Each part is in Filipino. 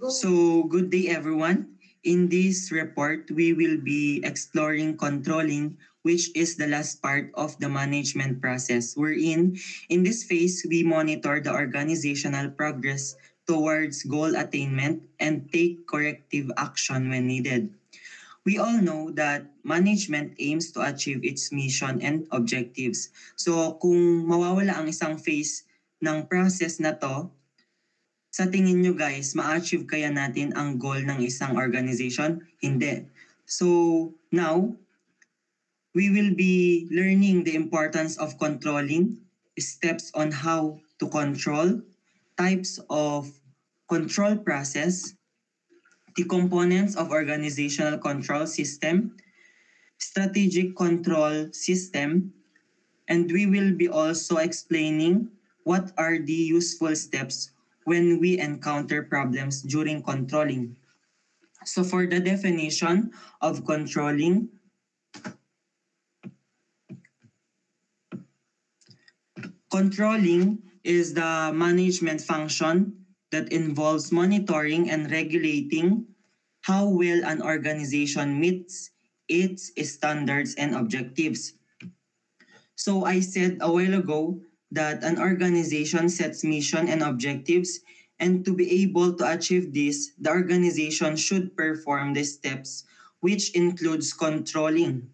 So, good day everyone. In this report, we will be exploring controlling, which is the last part of the management process. In this phase, we monitor the organizational progress towards goal attainment and take corrective action when needed. We all know that management aims to achieve its mission and objectives. So, kung mawawala ang isang phase ng process na to, sa tingin nyo guys, ma-achieve kaya natin ang goal ng isang organization? Hindi. So, now, we will be learning the importance of controlling, steps on how to control, types of control process, the components of organizational control system, strategic control system, and we will be also explaining what are the useful steps when we encounter problems during controlling. So for the definition of controlling is the management function that involves monitoring and regulating how well an organization meets its standards and objectives. So I said a while ago that an organization sets mission and objectives, and to be able to achieve this, the organization should perform the steps, which includes controlling.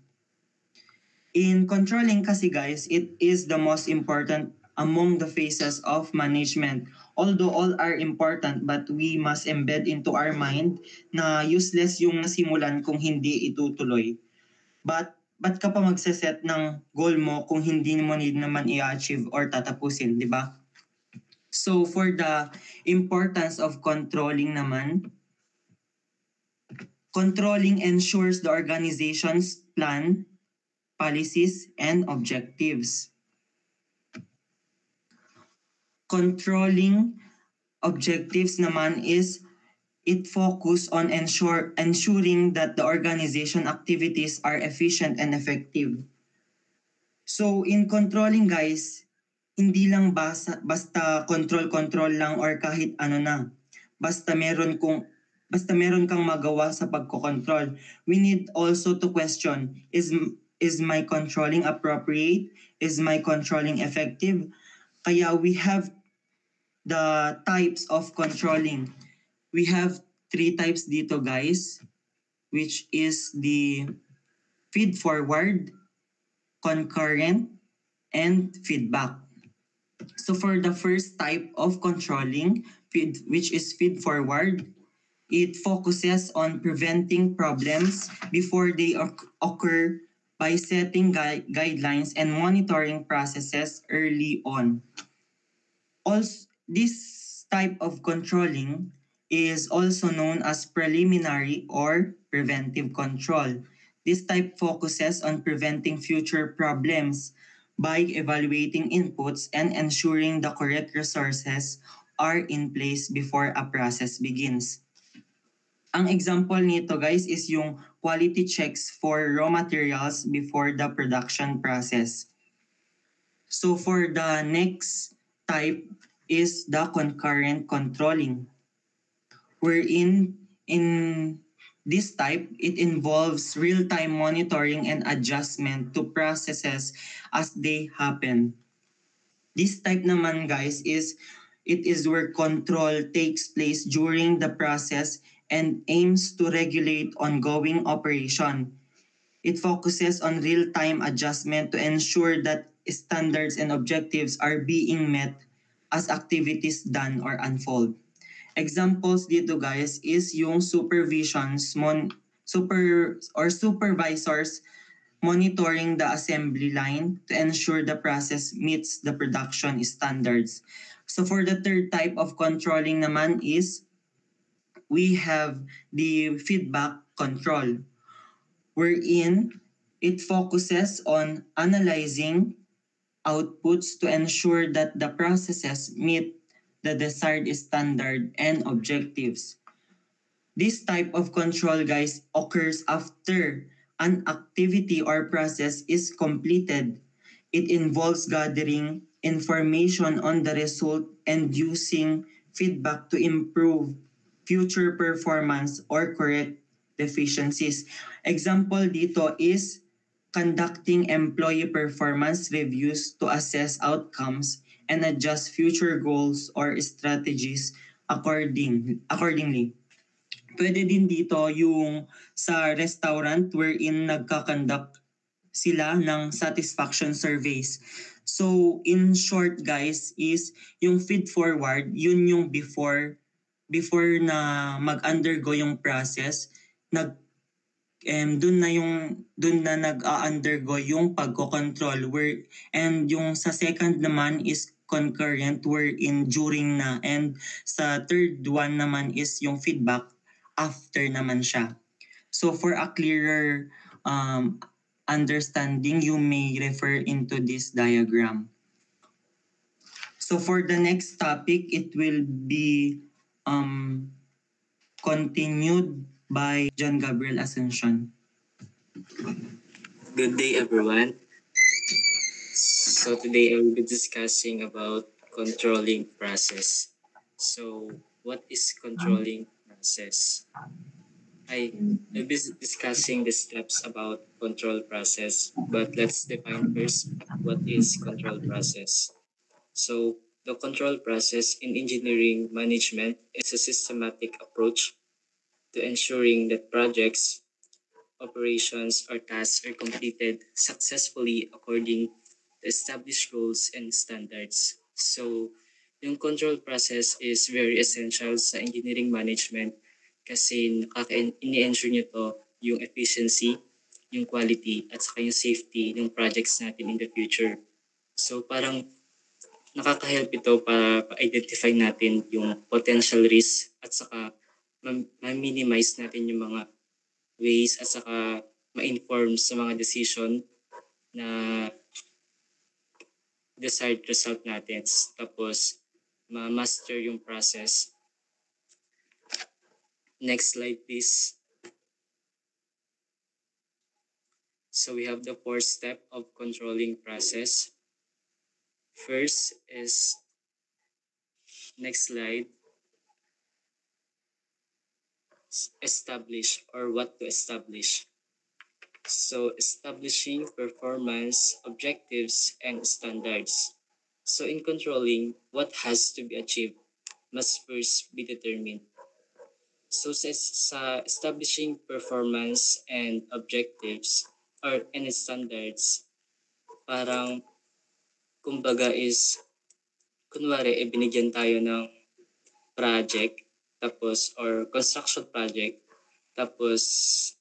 In controlling kasi guys, it is the most important among the phases of management. Although all are important, but we must embed into our mind na useless yung nasimulan kung hindi itutuloy. Ba't ka pa magsaset ng goal mo kung hindi mo need naman i-achieve or tatapusin, di ba? So for the importance of controlling naman, controlling ensures the organization's plan, policies, and objectives. Controlling objectives naman is it focus on ensuring that the organization activities are efficient and effective. So in controlling guys, hindi lang basta control lang or kahit ano na. Basta meron kang magawa sa pagko-control. We need also to question, is my controlling appropriate? Is my controlling effective? Kaya we have the types of controlling. We have 3 types dito guys, which is the feed forward, concurrent, and feedback. So for the first type of controlling, which is feed forward, it focuses on preventing problems before they occur by setting guidelines and monitoring processes early on. Also, this type of controlling is also known as preliminary or preventive control. This type focuses on preventing future problems by evaluating inputs and ensuring the correct resources are in place before a process begins. Ang example nito guys is yung quality checks for raw materials before the production process. So for the next type is the concurrent controlling, wherein in this type, it involves real-time monitoring and adjustment to processes as they happen. This type naman guys it is where control takes place during the process and aims to regulate ongoing operation. It focuses on real-time adjustment to ensure that standards and objectives are being met as activities done or unfold. Examples dito guys is yung supervisors monitoring the assembly line to ensure the process meets the production standards. So for the third type of controlling naman is we have the feedback control, wherein it focuses on analyzing outputs to ensure that the processes meet the desired standard and objectives. This type of control, guys, occurs after an activity or process is completed. It involves gathering information on the result and using feedback to improve future performance or correct deficiencies. Example dito is conducting employee performance reviews to assess outcomes and adjust future goals or strategies accordingly. Pwede din dito yung sa restaurant wherein nagkakandak sila ng satisfaction surveys. So in short guys is yung feed forward, yun yung before na mag-undergo yung process, nag dun na nag-undergo yung pagko-control and yung sa second naman is concurrent wherein during na, and sa third one naman is yung feedback after naman siya. So for a clearer understanding, you may refer into this diagram. So for the next topic, it will be continued by John Gabriel Ascension. Good day, everyone. So today I will be discussing about controlling process. So what is controlling process? I will be discussing the steps about control process, but let's define first what is control process. So the control process in engineering management is a systematic approach to ensuring that projects, operations, or tasks are completed successfully according to established goals and standards. So, yung control process is very essential sa engineering management kasi ini-ensure nyo to yung efficiency, yung quality, at saka yung safety ng projects natin in the future. So, parang nakaka-help ito para pa-identify natin yung potential risk at saka ma-minimize natin yung mga ways at saka ma-inform sa mga decision na desired result natin. Tapos, ma-master yung process. Next slide, please. So we have the fourth step of controlling process. First is, next slide, establish or what to establish. So establishing performance, objectives, and standards. So in controlling, what has to be achieved must first be determined. So sa establishing performance and objectives or any standards, parang kumbaga is, kunwari, binigyan tayo ng project, tapos, or construction project, tapos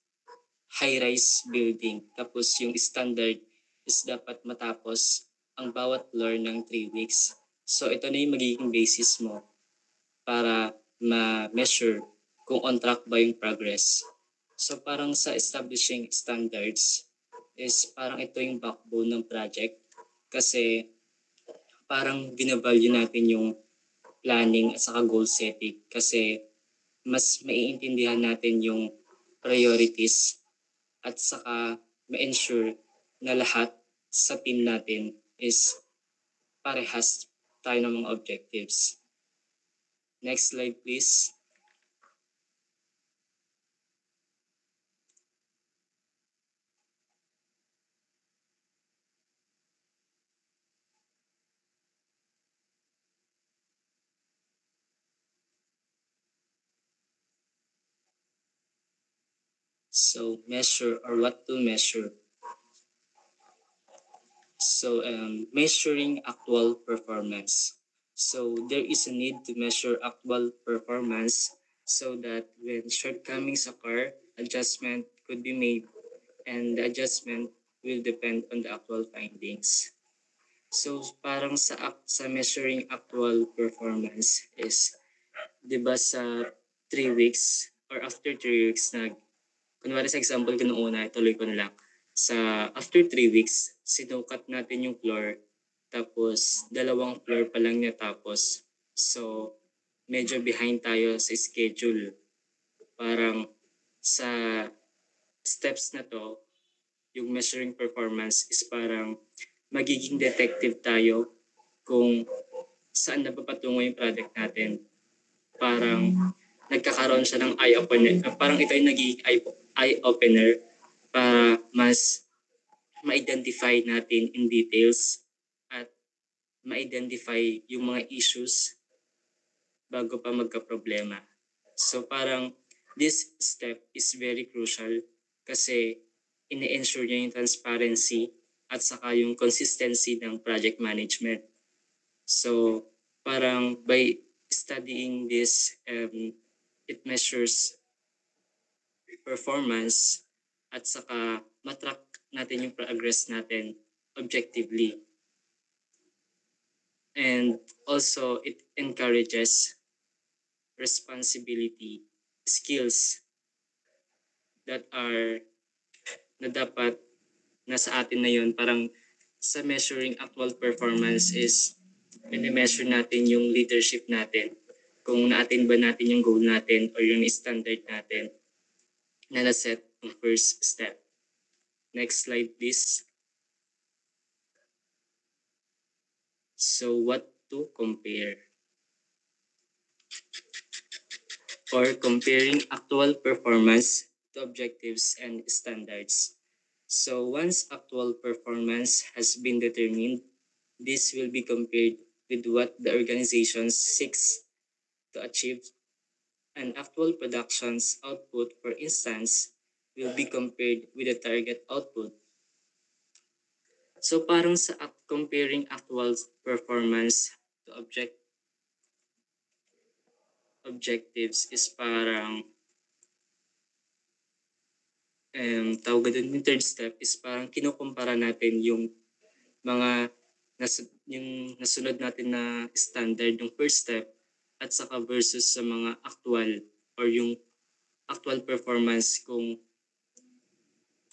high-rise building, tapos yung standard is dapat matapos ang bawat floor ng 3 weeks. So ito na yung magiging basis mo para ma-measure kung on track ba yung progress. So parang sa establishing standards is parang ito yung backbone ng project kasi parang binavalue natin yung planning at saka goal setting kasi mas maiintindihan natin yung priorities at saka ma-ensure na lahat sa team natin is parehas tayo ng mga objectives. Next slide, please. So measure or what to measure. So measuring actual performance. So there is a need to measure actual performance so that when shortcomings occur, adjustment could be made and the adjustment will depend on the actual findings. So parang sa measuring actual performance is, 'di ba sa 3 weeks or after 3 weeks kunwari sa example ko nung una, ituloy ko na lang. Sa after 3 weeks, sinukat natin yung floor, tapos 2 floor pa lang niya tapos. So, medyo behind tayo sa schedule. Parang sa steps na to, yung measuring performance is parang magiging detective tayo kung saan napapatungo yung product natin. Parang nagkakaroon siya ng eye-opener. Parang ito ay naging eye-opener para mas ma-identify natin in details at ma-identify yung mga issues bago pa magka-problema. So parang this step is very crucial kasi ine-ensure niya yung transparency at saka yung consistency ng project management. So parang by studying this, it measures performance at saka matrack natin yung progress natin objectively. And also, it encourages responsibility skills that are na dapat nasa atin na yun. Parang sa measuring actual performance is mini-measure natin yung leadership natin. Kung na-attain ba natin yung goal natin or yung standard natin na na-set yung first step. Next slide, please. So, what to compare? Or comparing actual performance to objectives and standards. So, once actual performance has been determined, this will be compared with what the organization seeks to achieve. An actual production's output, for instance, will be compared with the target output. So parang sa comparing actual performance to objectives is parang tawag doon yung third step is parang kinukumpara natin yung mga yung nasunod natin na standard yung first step at saka versus sa mga actual or yung actual performance kung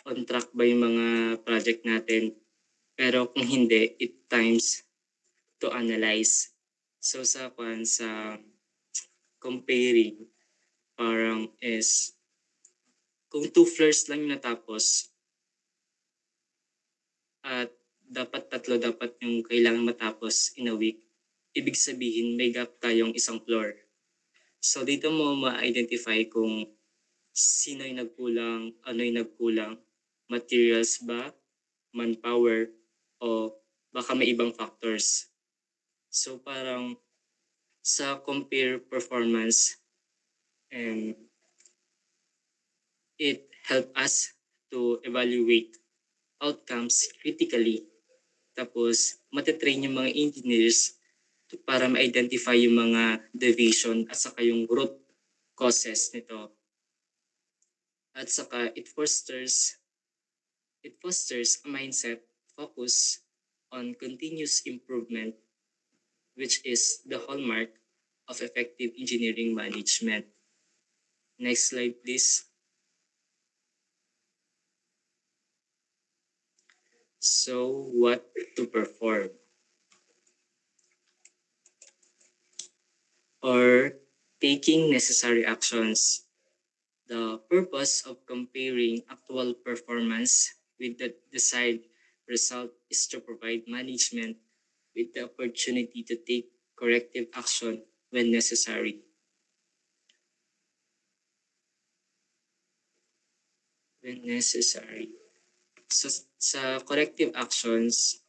on track ba yung mga project natin. Pero kung hindi, it times to analyze. So sa comparing, parang is kung 2 floors lang yung natapos at dapat 3 dapat yung kailangan matapos in a week, ibig sabihin may gap tayong isang floor. So dito mo ma-identify kung sino yung nagkulang, ano yung nagkulang, materials ba, manpower, o baka may ibang factors. So parang sa compare performance, it help us to evaluate outcomes critically. Tapos matatrain yung mga engineers para ma-identify yung mga deviation at saka yung root causes nito. At saka it fosters a mindset focus on continuous improvement, which is the hallmark of effective engineering management. Next slide, please. So, what to perform? Or taking necessary actions. The purpose of comparing actual performance with the desired result is to provide management with the opportunity to take corrective action when necessary. So, sa corrective actions,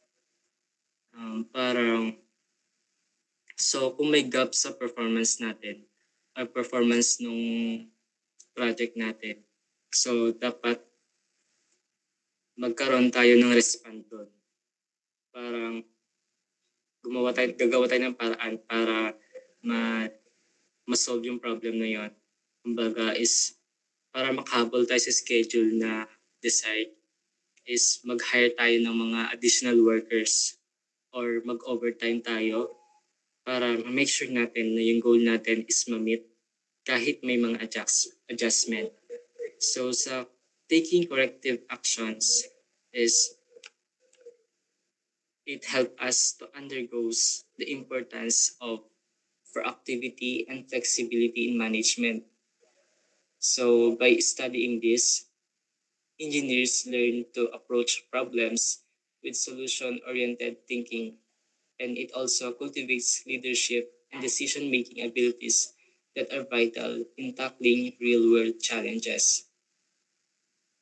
parang so kung may gap sa performance natin or performance nung project natin, so dapat magkaroon tayo ng respond doon. Parang gagawa tayo ng paraan para ma-solve yung problem na yon. Kumbaga is para makahabol tayo sa schedule na decide is mag-hire tayo ng mga additional workers or mag-overtime tayo para ma-make sure natin na yung goal natin is ma-meet kahit may mga adjustment. So sa taking corrective actions is it helps us to undergo the importance of proactivity and flexibility in management. So by studying this, engineers learn to approach problems with solution-oriented thinking, and it also cultivates leadership and decision-making abilities that are vital in tackling real-world challenges.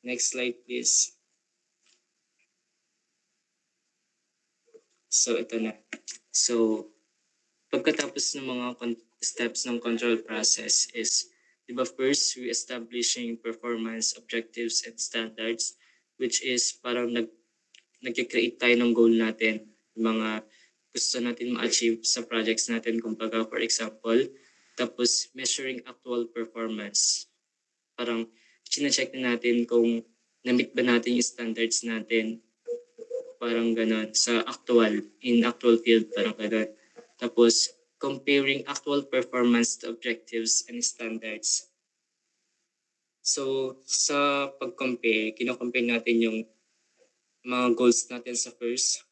Next slide, please. So, ito na. So, pagkatapos ng mga steps ng control process is, di ba, first, we establishing performance objectives and standards, which is parang nag-create tayo ng goal natin, mga gusto natin ma-achieve sa projects natin, kumbaga, for example. Tapos, measuring actual performance. Parang, chine-check na natin kung na-meet ba natin yung standards natin. Parang ganon. Sa in actual field, parang ganon. Tapos, comparing actual performance to objectives and standards. So, sa pag-compare, kino-compare natin yung mga goals natin sa first,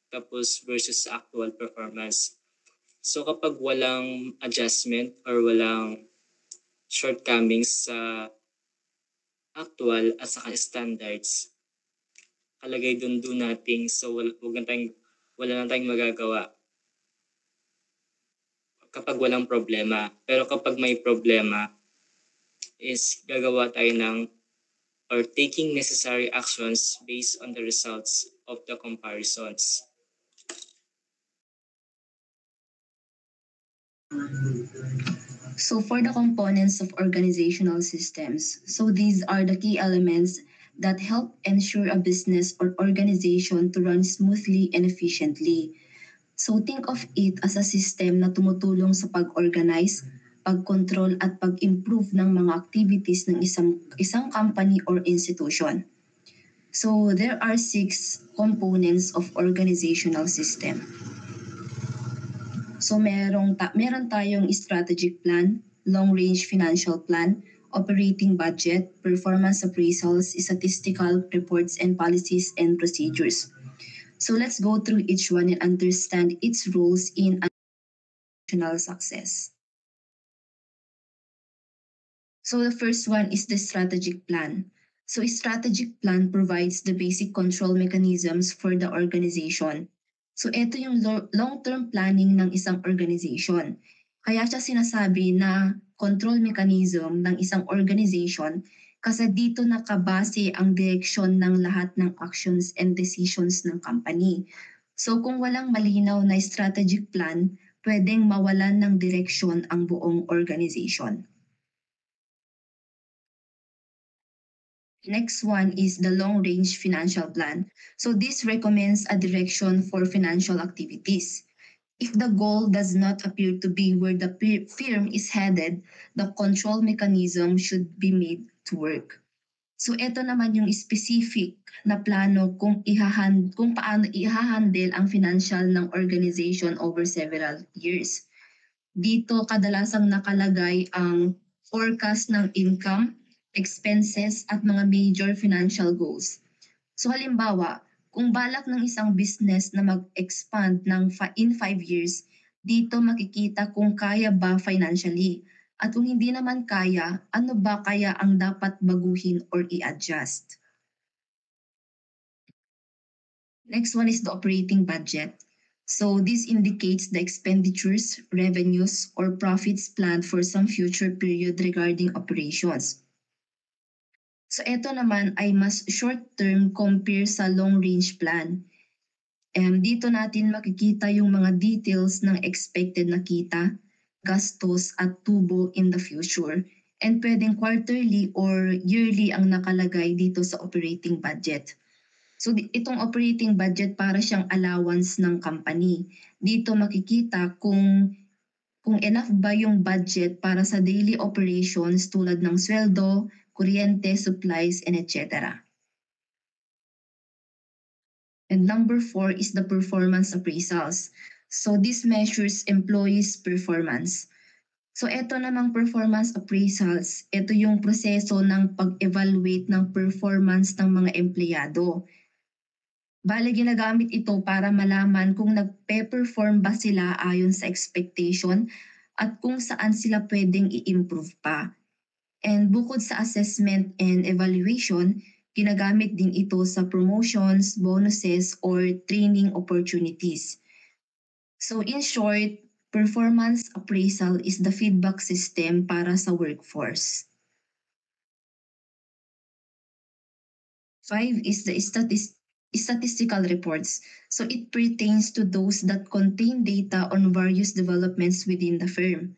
tapos versus sa actual performance. So, kapag walang adjustment or walang shortcomings sa actual at saka standards, kalagay dun natin, so wala na tayong magagawa kapag walang problema. Pero kapag may problema, is gagawa tayo ng or taking necessary actions based on the results of the comparisons. So for the components of organizational systems, so these are the key elements that help ensure a business or organization to run smoothly and efficiently. So think of it as a system na tumutulong sa pag-organize, pag-control at pag-improve ng mga activities ng isang company or institution. So there are 6 components of organizational system. So meron tayong strategic plan, long-range financial plan, operating budget, performance appraisals, statistical reports, and policies and procedures. So let's go through each one and understand its roles in organizational success. So the first one is the strategic plan. So a strategic plan provides the basic control mechanisms for the organization. So ito yung long-term planning ng isang organization. Kaya siya sinasabi na control mechanism ng isang organization kasi dito nakabase ang direksyon ng lahat ng actions and decisions ng company. So kung walang malinaw na strategic plan, pwedeng mawalan ng direksyon ang buong organization. Next one is the long-range financial plan. So this recommends a direction for financial activities. If the goal does not appear to be where the firm is headed, the control mechanism should be made to work. So ito naman yung specific na plano kung paano i-handle ang financial ng organization over several years. Dito kadalasang nakalagay ang forecast ng income, expenses at mga major financial goals. So halimbawa, kung balak ng isang business na mag-expand in 5 years, dito makikita kung kaya ba financially. At kung hindi naman kaya, ano ba kaya ang dapat baguhin or i-adjust? Next one is the operating budget. So this indicates the expenditures, revenues, or profits planned for some future period regarding operations. So ito naman ay mas short-term compare sa long-range plan. Dito natin makikita yung mga details ng expected na kita, gastos at tubo in the future. And pwedeng quarterly or yearly ang nakalagay dito sa operating budget. So itong operating budget para siyang allowance ng company. Dito makikita kung enough ba yung budget para sa daily operations tulad ng sweldo, kuryente, supplies, and etc. And number 4 is the performance appraisals. So this measures employees' performance. So ito namang performance appraisals, ito yung proseso ng pag-evaluate ng performance ng mga empleyado. Bale, ginagamit ito para malaman kung nagpe-perform ba sila ayon sa expectation at kung saan sila pwedeng i-improve pa. And bukod sa assessment and evaluation, ginagamit din ito sa promotions, bonuses, or training opportunities. So in short, performance appraisal is the feedback system para sa workforce. 5 is the statistical reports. So it pertains to those that contain data on various developments within the firm.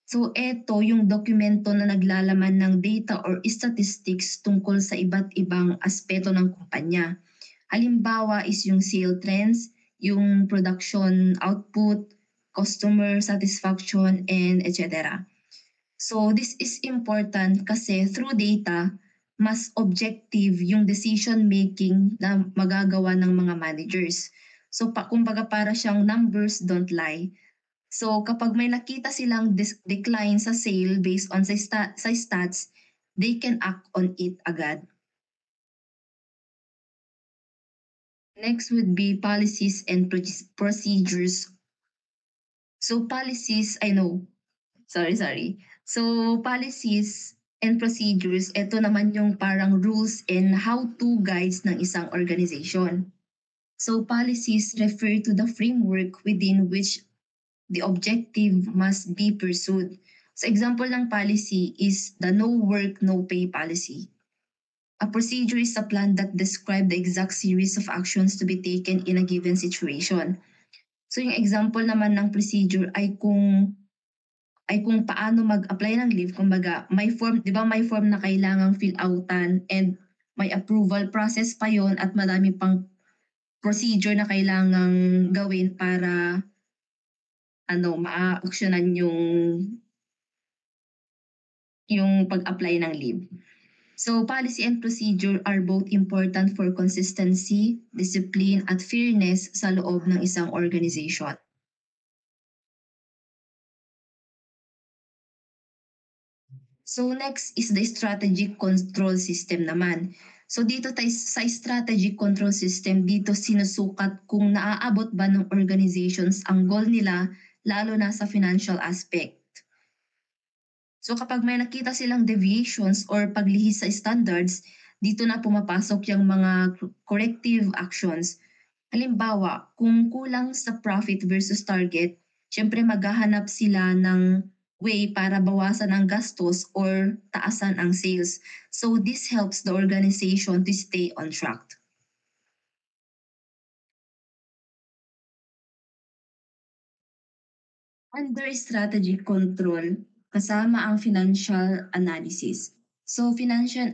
So ito yung dokumento na naglalaman ng data or statistics tungkol sa iba't ibang aspeto ng kumpanya. Halimbawa is yung sale trends, yung production output, customer satisfaction, and etc. So this is important kasi through data, mas objective yung decision making na magagawa ng mga managers. So kumbaga para siyang numbers don't lie. So kapag may nakita silang decline sa sale based on sa stats, they can act on it agad. Next would be policies and procedures. So policies, So policies and procedures, ito naman yung parang rules and how-to guides ng isang organization. So policies refer to the framework within which the objective must be pursued. So example ng policy is the no work, no pay policy. A procedure is a plan that describes the exact series of actions to be taken in a given situation. So yung example naman ng procedure ay kung paano mag-apply ng leave, kumbaga may form, 'di ba may form na kailangang fill outan and may approval process pa yon at madami pang procedure na kailangang gawin para ma-actionan yung pag-apply ng leave. So policy and procedure are both important for consistency, discipline, at fairness sa loob ng isang organization. So next is the strategic control system naman. So dito tayo sa strategic control system, dito sinusukat kung naaabot ba ng organizations ang goal nila lalo na sa financial aspect. So kapag may nakita silang deviations or paglihis sa standards, dito na pumapasok yung mga corrective actions. Halimbawa, kung kulang sa profit versus target, syempre maghahanap sila ng way para bawasan ang gastos or taasan ang sales. So this helps the organization to stay on track. Under strategic control, kasama ang financial analysis. So financial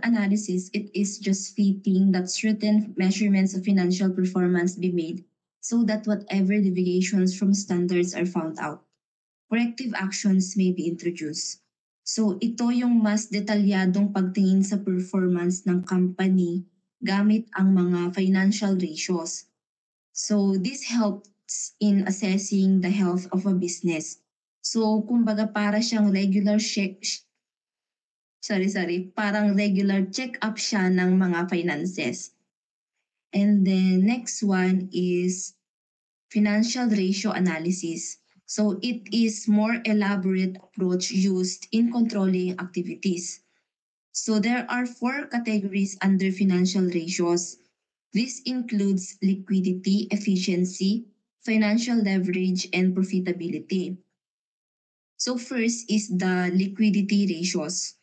analysis, it is just fitting that certain measurements of financial performance be made so that whatever deviations from standards are found out, corrective actions may be introduced. So ito yung mas detalyadong pagtingin sa performance ng company gamit ang mga financial ratios. So this helps in assessing the health of a business. So kumbaga para siyang parang regular check-up siya ng mga finances. And then next one is financial ratio analysis. So it is more elaborate approach used in controlling activities. So there are 4 categories under financial ratios. This includes liquidity, efficiency, financial leverage, and profitability. So first is the liquidity ratios.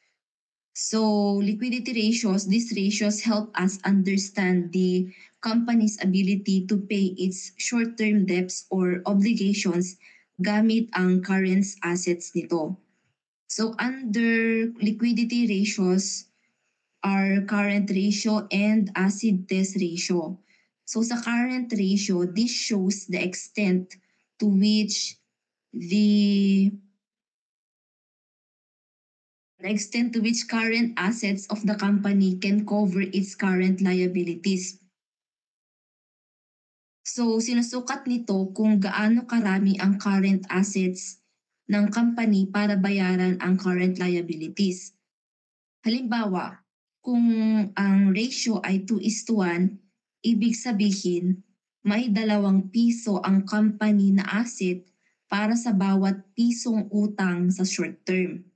So liquidity ratios, these ratios help us understand the company's ability to pay its short-term debts or obligations gamit ang current assets nito. So under liquidity ratios are current ratio and acid test ratio. So sa current ratio, this shows the extent to which current assets of the company can cover its current liabilities. So sinusukat nito kung gaano karami ang current assets ng company para bayaran ang current liabilities. Halimbawa, kung ang ratio ay 2:1, ibig sabihin may 2 piso ang company na asset para sa bawat pisong utang sa short term.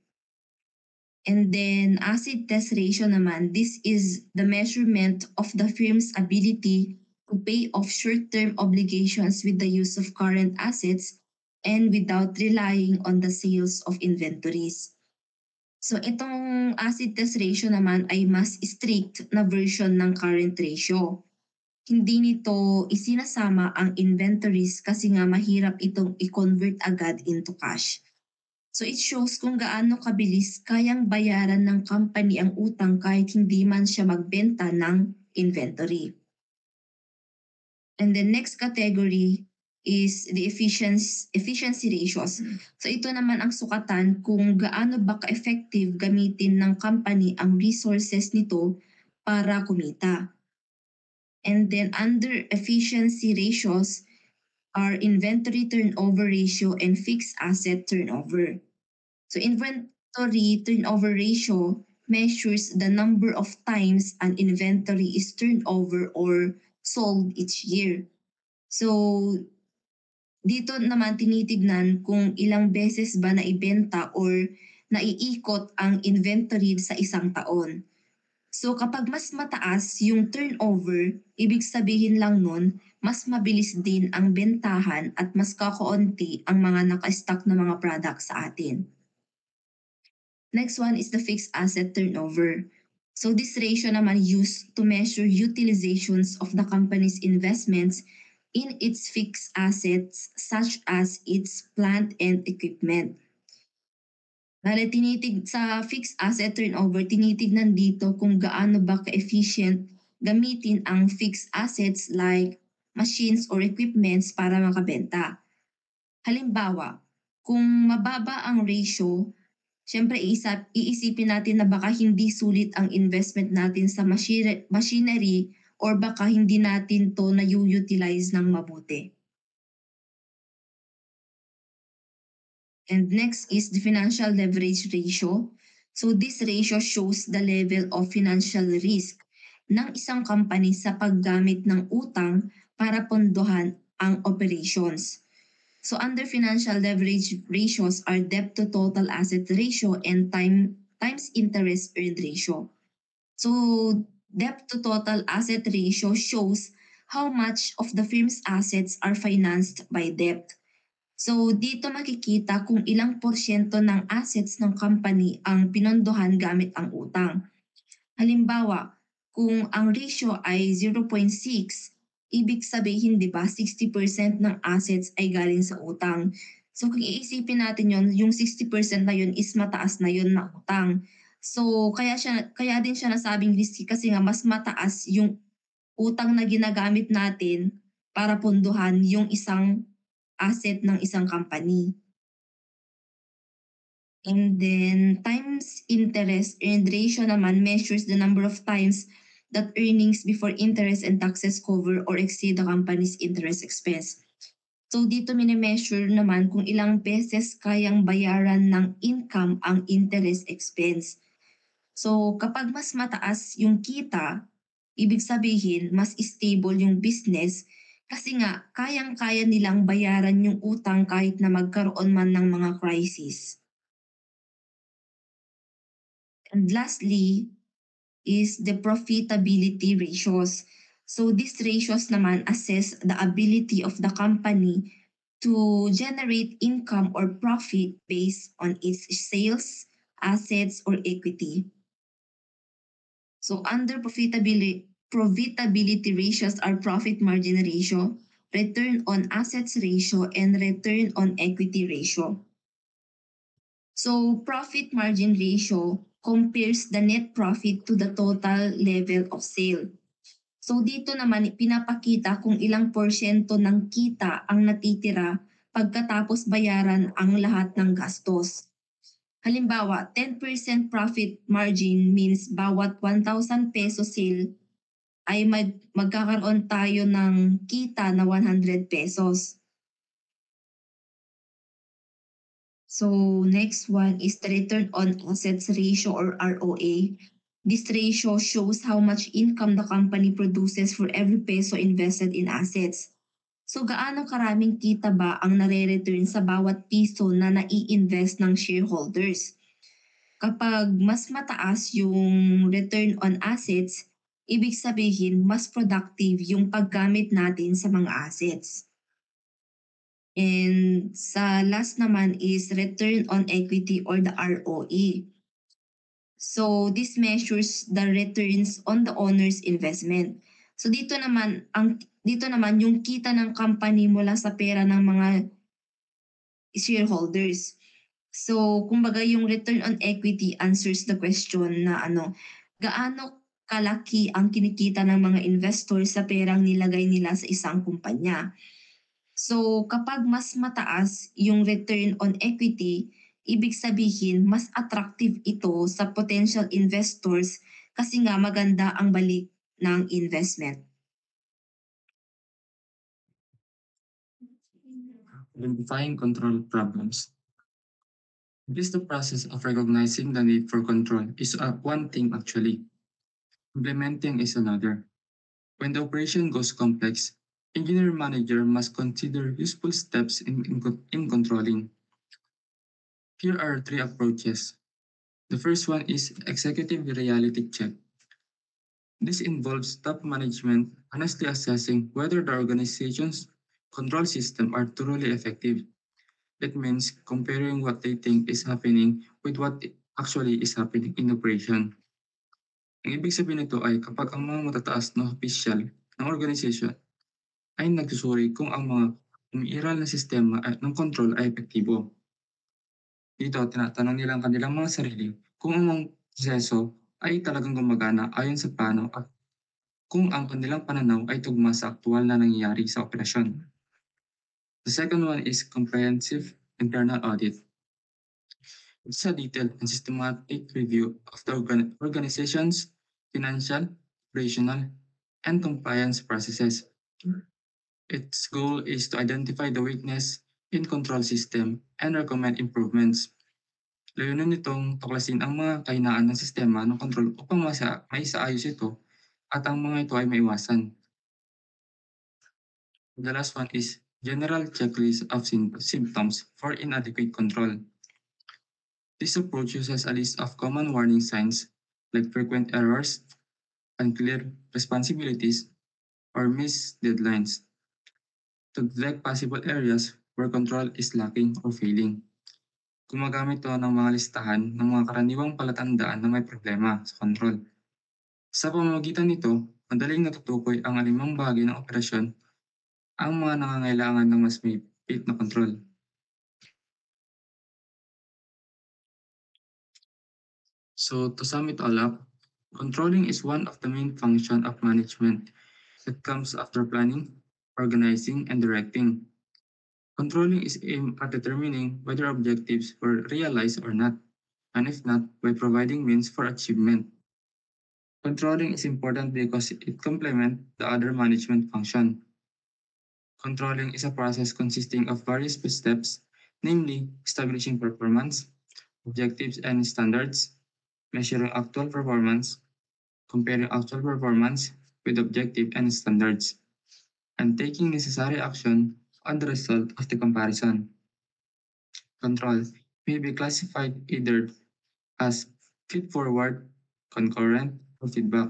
And then acid test ratio naman, this is the measurement of the firm's ability to pay off short-term obligations with the use of current assets and without relying on the sales of inventories. So itong acid test ratio naman ay mas strict na version ng current ratio. Hindi nito isinasama ang inventories kasi nga mahirap itong i-convert agad into cash. So it shows kung gaano kabilis kayang bayaran ng company ang utang kahit hindi man siya magbenta ng inventory. And the next category is the efficiency ratios. So ito naman ang sukatan kung gaano ba ka-effective gamitin ng company ang resources nito para kumita. And then under efficiency ratios are inventory turnover ratio and fixed asset turnover. So inventory turnover ratio measures the number of times an inventory is turned over or sold each year. So dito naman tinitignan kung ilang beses ba naibenta or naiikot ang inventory sa isang taon. So kapag mas mataas yung turnover, ibig sabihin lang nun, mas mabilis din ang bentahan at mas kakaunti ang mga naka-stock na mga products sa atin. Next one is the fixed asset turnover. So this ratio naman used to measure utilizations of the company's investments in its fixed assets such as its plant and equipment. Bale, sa fixed asset turnover, tinitignan dito kung gaano ba ka-efficient gamitin ang fixed assets like machines or equipments para makabenta. Halimbawa, kung mababa ang ratio, syempre iisipin natin na baka hindi sulit ang investment natin sa machinery or baka hindi natin to na-utilize ng mabuti. And next is the financial leverage ratio. So this ratio shows the level of financial risk ng isang company sa paggamit ng utang para pondohan ang operations. So under financial leverage ratios are debt to total asset ratio and times interest earned ratio. So debt to total asset ratio shows how much of the firm's assets are financed by debt. So dito makikita kung ilang porsyento ng assets ng company ang pinondohan gamit ang utang. Halimbawa, kung ang ratio ay 0.6, ibig sabihin 'di ba 60% ng assets ay galing sa utang. So kung iisipin natin yon, yung 60% na yun is mataas na yun na utang. So kaya din siya nasabing risky kasi nga mas mataas yung utang na ginagamit natin para punduhan yung isang asset ng isang company. And then times interest earned ratio naman measures the number of times that earnings before interest and taxes cover or exceed the company's interest expense. So dito mini-measure naman kung ilang beses kayang bayaran ng income ang interest expense. So kapag mas mataas yung kita, ibig sabihin mas stable yung business kasi nga kayang-kaya nilang bayaran yung utang kahit na magkaroon man ng mga crisis. And lastly is the profitability ratios. So these ratios naman assess the ability of the company to generate income or profit based on its sales, assets, or equity. So under profitability ratios are profit margin ratio, return on assets ratio, and return on equity ratio. So profit margin ratio compares the net profit to the total level of sale. So dito naman pinapakita kung ilang porsyento ng kita ang natitira pagkatapos bayaran ang lahat ng gastos. Halimbawa, 10% profit margin means bawat 1,000 peso sale ay magkakaroon tayo ng kita na 100 pesos. So next one is the return on assets ratio or ROA. This ratio shows how much income the company produces for every peso invested in assets. So gaano karaming kita ba ang nare-return sa bawat piso na nai-invest ng shareholders? Kapag mas mataas yung return on assets, ibig sabihin mas productive yung paggamit natin sa mga assets. And sa last naman is return on equity or the ROE. So this measures the returns on the owner's investment. So dito naman yung kita ng company mula sa pera ng mga shareholders. So kumbaga yung return on equity answers the question na gaano kalaki ang kinikita ng mga investors sa perang nilagay nila sa isang kumpanya. So kapag mas mataas yung return on equity, ibig sabihin mas attractive ito sa potential investors kasi nga maganda ang balik ng investment. Identifying control problems. This is the process of recognizing the need for control is one thing actually. Implementing is another. When the operation goes complex, engineer manager must consider useful steps in controlling. Here are three approaches. The first one is executive reality check. This involves top management honestly assessing whether the organization's control system are truly effective. It means comparing what they think is happening with what actually is happening in operation. Ang ibig sabihin nito ay kapag ang mga matataas na opisyal ng organization ay nagsusuri kung ang mga umiiral na sistema ng control ay epektibo. Dito, tinatanong nila ang kanilang mga sarili kung ang mga proseso ay talagang gumagana ayon sa plano at kung ang kanilang pananaw ay tugma sa aktual na nangyayari sa operasyon. The second one is comprehensive internal audit. It's a detailed and systematic review of the organization's financial, operational, and compliance processes. Its goal is to identify the weakness in control system and recommend improvements. Layunin nitong tuklasin ang mga kahinaan ng sistema ng control upang maisaayos ito at ang mga ito ay maiwasan. The last one is general checklist of symptoms for inadequate control. This approach uses a list of common warning signs like frequent errors, unclear responsibilities, or missed deadlines to detect possible areas where control is lacking or failing. Gumagamit ito ng mga listahan ng mga karaniwang palatandaan na may problema sa control. Sa pamamagitan nito, madaling natutukoy ang alimang bahagi ng operasyon ang mga nangangailangan ng mas may fit na control. So to sum it all up, controlling is one of the main functions of management. It comes after planning, organizing, and directing. Controlling is aimed at determining whether objectives were realized or not, and if not, by providing means for achievement. Controlling is important because it complements the other management function. Controlling is a process consisting of various steps, namely establishing performance, objectives and standards, measuring actual performance, comparing actual performance with objective and standards, and taking necessary action on the result of the comparison. Control may be classified either as feed-forward, concurrent, or feedback.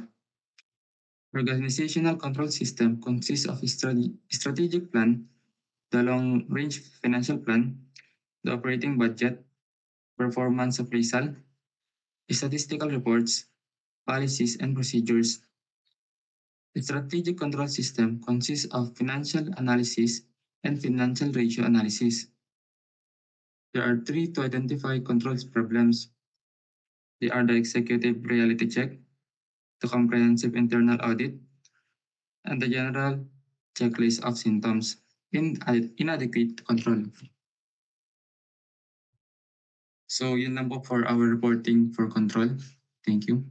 Organizational control system consists of a strategic plan, the long-range financial plan, the operating budget, performance appraisal, statistical reports, policies, and procedures. The strategic control system consists of financial analysis and financial ratio analysis. There are three to identify control problems. They are the executive reality check, the comprehensive internal audit, and the general checklist of symptoms in inadequate control. So yun lang po for our reporting for control. Thank you.